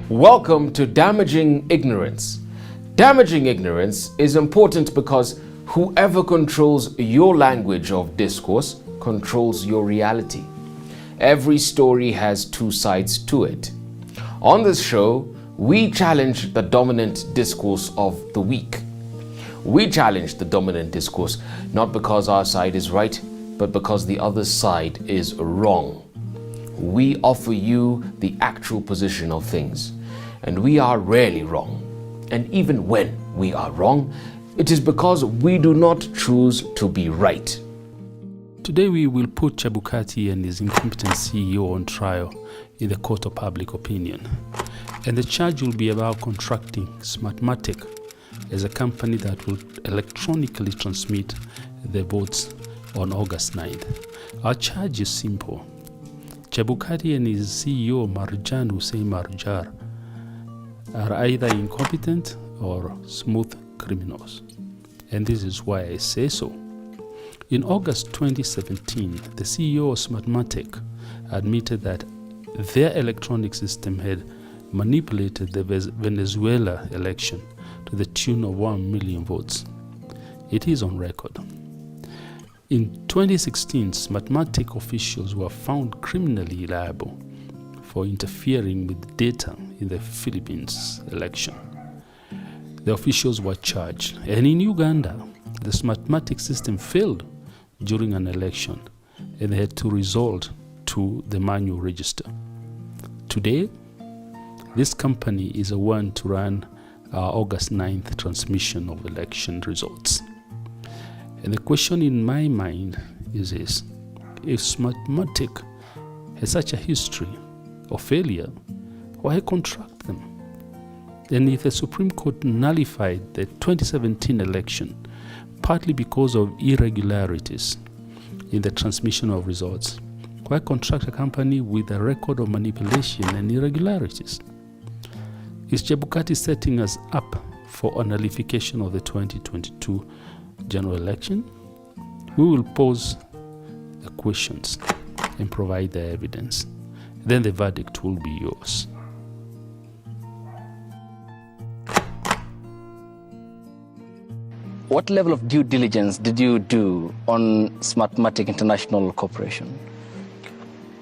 Welcome to Damaging Ignorance. Damaging ignorance is important because whoever controls your language of discourse controls your reality. Every story has two sides to it. On this show, we challenge the dominant discourse of the weak. We challenge the dominant discourse not because our side is right, but because the other side is wrong. We offer you the actual position of things, and we are rarely wrong. And even when we are wrong, it is because we do not choose to be right. Today we will put Chebukati and his incompetent CEO on trial in the court of public opinion. And the charge will be about contracting SMARTMATIC as a company that will electronically transmit the votes on August 9th. Our charge is simple. Chebukati and his CEO Marjan Hussein Marjar are either incompetent or smooth criminals. And this is why I say so. In August 2017, the CEO of SMARTMATIC admitted that their electronic system had manipulated the Venezuela election to the tune of 1 million votes. It is on record. In 2016, SMARTMATIC officials were found criminally liable for interfering with data in the Philippines election. The officials were charged, and in Uganda, the SMARTMATIC system failed during an election, and they had to resort to the manual register. Today, this company is the one to run our August 9th transmission of election results. And the question in my mind is this: if SMARTMATIC has such a history of failure, why contract them? And if the Supreme Court nullified the 2017 election partly because of irregularities in the transmission of results, why contract a company with a record of manipulation and irregularities? Is Chebukati setting us up for a nullification of the 2022 general election? We will pose the questions and provide the evidence. Then the verdict will be yours. What level of due diligence did you do on SMARTMATIC International Corporation?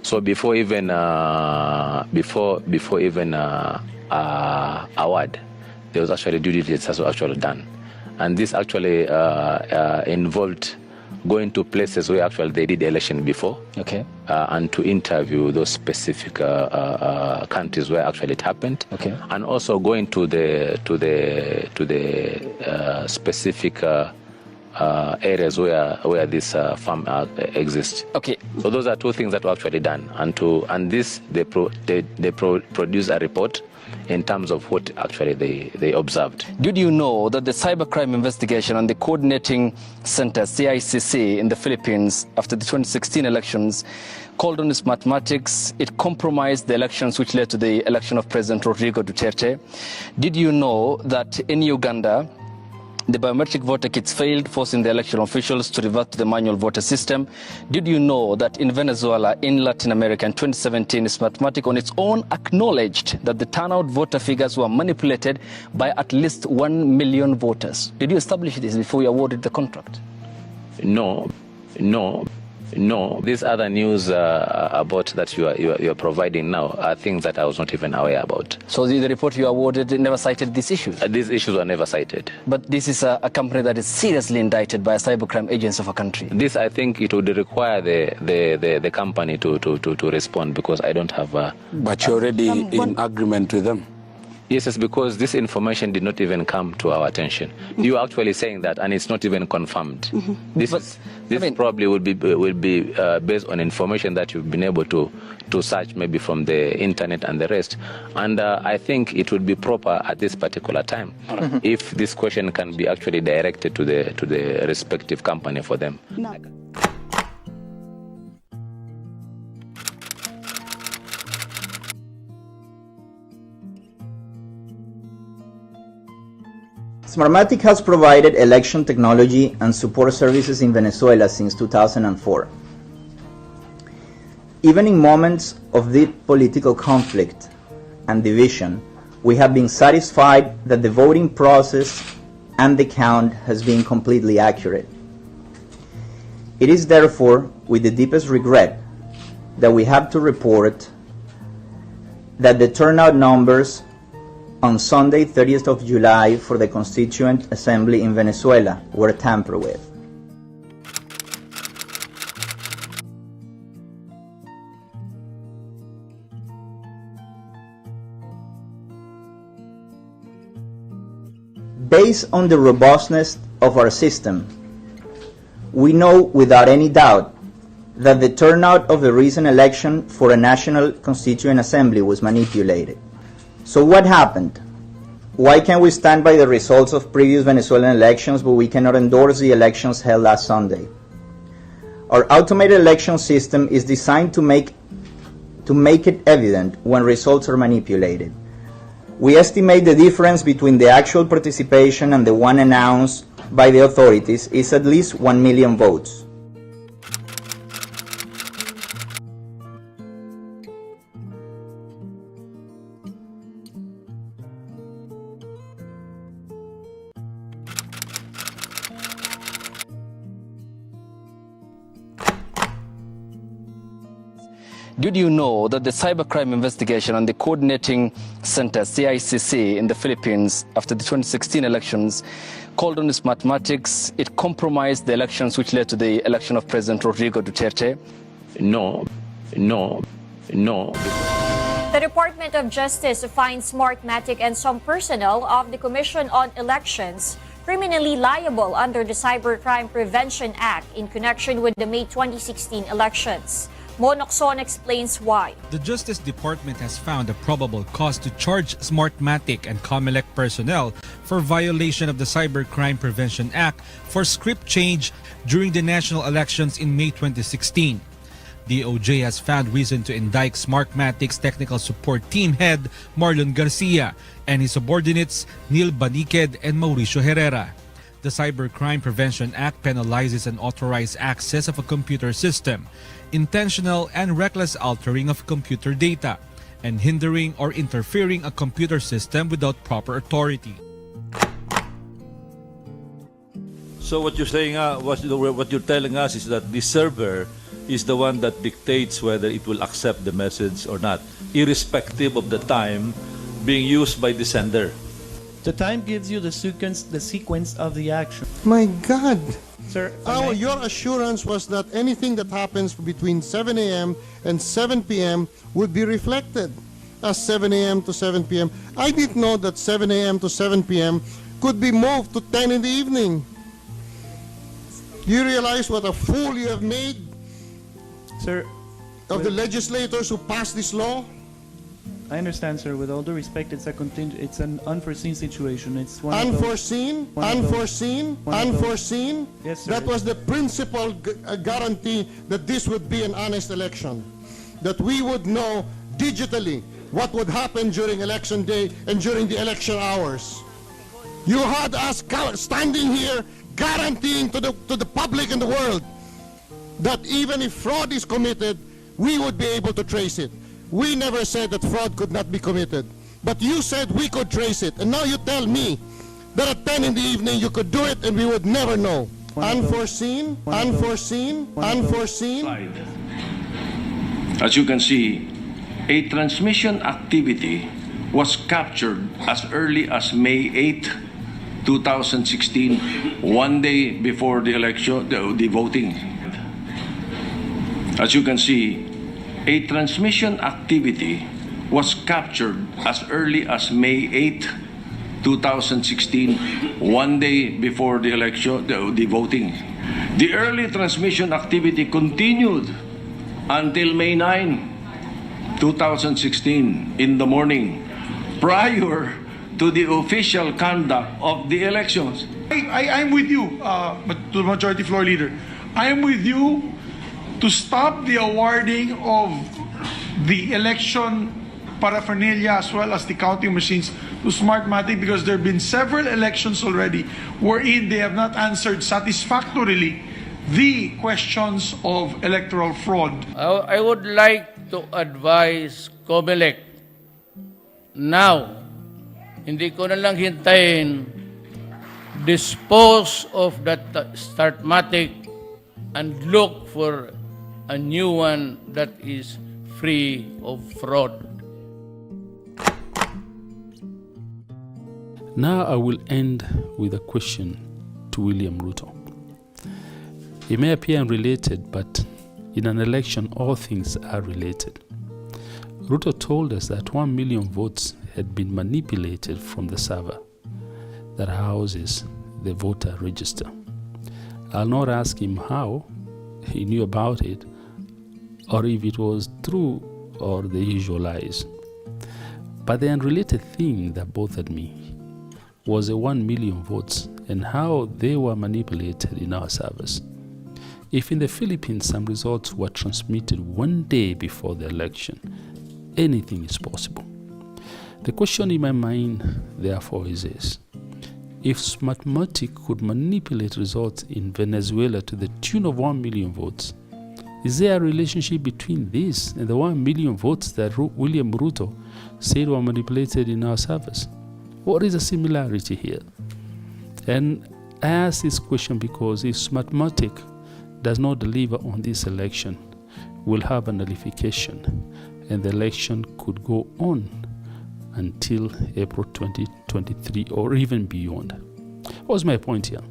So before even award, there was actually due diligence that was actually done, and this actually involved going to places where actually they did election before, okay, and to interview those specific countries where actually it happened, okay, and also going to the specific areas where this farm exists. Okay. So those are two things that were actually done, and this they produce a report in terms of what actually they observed. Did you know that the Cybercrime Investigation and the Coordinating Center, CICC, in the Philippines after the 2016 elections called on SMARTMATIC? It compromised the elections which led to the election of President Rodrigo Duterte. Did you know that in Uganda, the biometric voter kits failed, forcing the election officials to revert to the manual voter system? Did you know that in Venezuela, in Latin America, in 2017, SMARTMATIC on its own acknowledged that the turnout voter figures were manipulated by at least 1 million voters? Did you establish this before you awarded the contract? No. These other news about that you are providing now are things that I was not even aware about. So the report you awarded never cited these issues? These issues were never cited. But this is a company that is seriously indicted by a cybercrime agency of a country. This, I think, it would require the company to respond, because I don't have a... But you're already in agreement with them? Yes, it's because this information did not even come to our attention. You are actually saying that, and it's not even confirmed. This probably will be based on information that you've been able to search maybe from the internet and the rest. And I think it would be proper at this particular time if this question can be actually directed to the respective company for them. No. SMARTMATIC has provided election technology and support services in Venezuela since 2004. Even in moments of deep political conflict and division, we have been satisfied that the voting process and the count has been completely accurate. It is therefore with the deepest regret that we have to report that the turnout numbers on Sunday, 30th of July for the Constituent Assembly in Venezuela were tampered with. Based on the robustness of our system, we know without any doubt that the turnout of the recent election for a National Constituent Assembly was manipulated. So what happened? Why can we stand by the results of previous Venezuelan elections, but we cannot endorse the elections held last Sunday? Our automated election system is designed to make it evident when results are manipulated. We estimate the difference between the actual participation and the one announced by the authorities is at least 1 million votes. Did you know that the Cybercrime Investigation and the Coordinating Center, CICC, in the Philippines after the 2016 elections called on SMARTMATIC, it compromised the elections which led to the election of President Rodrigo Duterte? No. The Department of Justice finds SMARTMATIC and some personnel of the Commission on Elections criminally liable under the Cybercrime Prevention Act in connection with the May 2016 elections. Monokson explains why. The Justice Department has found a probable cause to charge SMARTMATIC and COMELEC personnel for violation of the Cybercrime Prevention Act for script change during the national elections in May 2016. DOJ has found reason to indict SMARTMATIC's technical support team head Marlon Garcia and his subordinates Neil Baniked and Mauricio Herrera. The Cybercrime Prevention Act penalizes unauthorized access of a computer system, intentional and reckless altering of computer data, and hindering or interfering a computer system without proper authority. So what you're saying, what you're telling us is that the server is the one that dictates whether it will accept the message or not, irrespective of the time being used by the sender. The time gives you the sequence of the action. My God! Sir, your assurance was that anything that happens between 7 a.m. and 7 p.m. would be reflected as 7 a.m. to 7 p.m. I didn't know that 7 a.m. to 7 p.m. could be moved to 10 in the evening. You realize what a fool you have made, sir, of the legislators who passed this law? I understand, sir. With all due respect, it's an unforeseen situation. It's one unforeseen. Yes, sir. That was the principal guarantee that this would be an honest election. That we would know digitally what would happen during election day and during the election hours. You had us standing here guaranteeing to the public and the world that even if fraud is committed, we would be able to trace it. We never said that fraud could not be committed, but you said we could trace it, and now you tell me that at 10 in the evening you could do it and we would never know. Unforeseen. As you can see, a transmission activity was captured as early as May 8, 2016, one day before the election, the voting. As you can see, a transmission activity was captured as early as May 8, 2016, one day before the election, the voting. The early transmission activity continued until May 9, 2016, in the morning, prior to the official conduct of the elections. I'm with you, but to the Majority Floor Leader, I am with you to stop the awarding of the election paraphernalia as well as the counting machines to SMARTMATIC, because there have been several elections already wherein they have not answered satisfactorily the questions of electoral fraud. I would like to advise COMELEC now hindi ko na lang hintayin, dispose of that SMARTMATIC and look for a new one that is free of fraud. Now I will end with a question to William Ruto. It may appear unrelated, but in an election, all things are related. Ruto told us that 1 million votes had been manipulated from the server that houses the voter register. I'll not ask him how he knew about it, or if it was true or the usual lies. But the unrelated thing that bothered me was the 1 million votes and how they were manipulated in our servers. If in the Philippines some results were transmitted 1 day before the election, anything is possible. The question in my mind, therefore, is this. If SMARTMATIC could manipulate results in Venezuela to the tune of 1 million votes, is there a relationship between this and the 1 million votes that William Ruto said were manipulated in our servers? What is the similarity here? And I ask this question because if SMARTMATIC does not deliver on this election, we'll have a nullification and the election could go on until April 2023 or even beyond. What's my point here?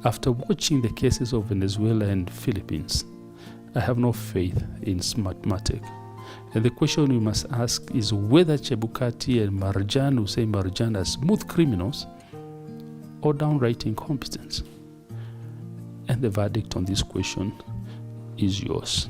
After watching the cases of Venezuela and Philippines, I have no faith in SMARTMATIC. And the question we must ask is whether Chebukati and Marjan, who say Marjan, are smooth criminals or downright incompetent. And the verdict on this question is yours.